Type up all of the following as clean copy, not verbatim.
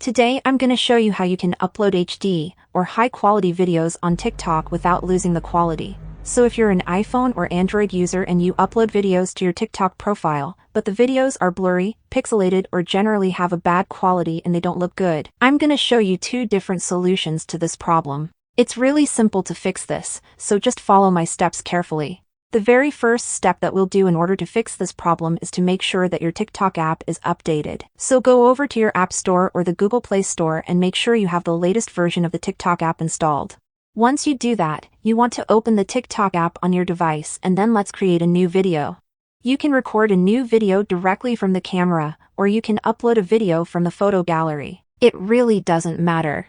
Today I'm going to show you how you can upload HD or high-quality videos on TikTok without losing the quality. So if you're an iPhone or Android user and you upload videos to your TikTok profile, but the videos are blurry, pixelated, or generally have a bad quality and they don't look good, I'm going to show you two different solutions to this problem. It's really simple to fix this, so just follow my steps carefully. The very first step that we'll do in order to fix this problem is to make sure that your TikTok app is updated. So go over to your App Store or the Google Play Store and make sure you have the latest version of the TikTok app installed. Once you do that, you want to open the TikTok app on your device and then let's create a new video. You can record a new video directly from the camera, or you can upload a video from the photo gallery. It really doesn't matter.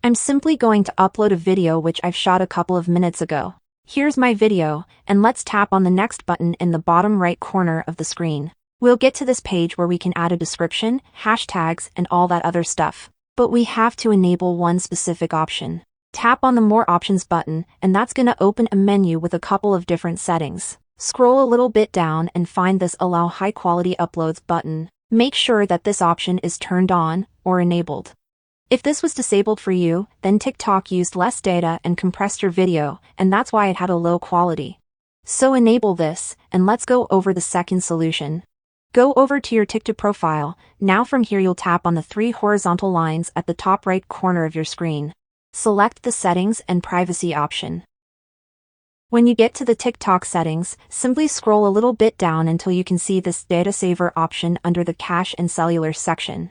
I'm simply going to upload a video which I've shot a couple of minutes ago. Here's my video, and let's tap on the next button in the bottom right corner of the screen. We'll get to this page where we can add a description, hashtags, and all that other stuff. But we have to enable one specific option. Tap on the More Options button, and that's going to open a menu with a couple of different settings. Scroll a little bit down and find this Allow High Quality Uploads button. Make sure that this option is turned on or enabled. If this was disabled for you, then TikTok used less data and compressed your video, and that's why it had a low quality. So enable this, and let's go over the second solution. Go over to your TikTok profile. Now from here you'll tap on the three horizontal lines at the top right corner of your screen. Select the Settings and Privacy option. When you get to the TikTok settings, simply scroll a little bit down until you can see this Data Saver option under the Cache and Cellular section.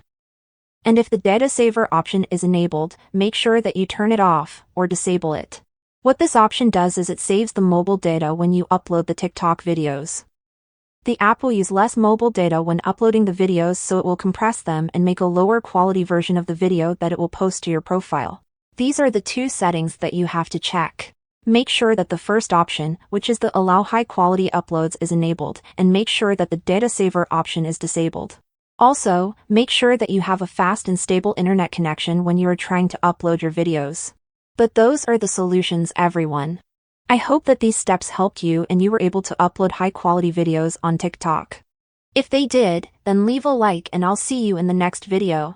And if the data saver option is enabled, make sure that you turn it off or disable it. What this option does is it saves the mobile data when you upload the TikTok videos. The app will use less mobile data when uploading the videos, so it will compress them and make a lower quality version of the video that it will post to your profile. These are the two settings that you have to check. Make sure that the first option, which is the Allow High Quality Uploads, is enabled, and make sure that the data saver option is disabled. Also, make sure that you have a fast and stable internet connection when you are trying to upload your videos. But those are the solutions, everyone. I hope that these steps helped you and you were able to upload high-quality videos on TikTok. If they did, then leave a like and I'll see you in the next video.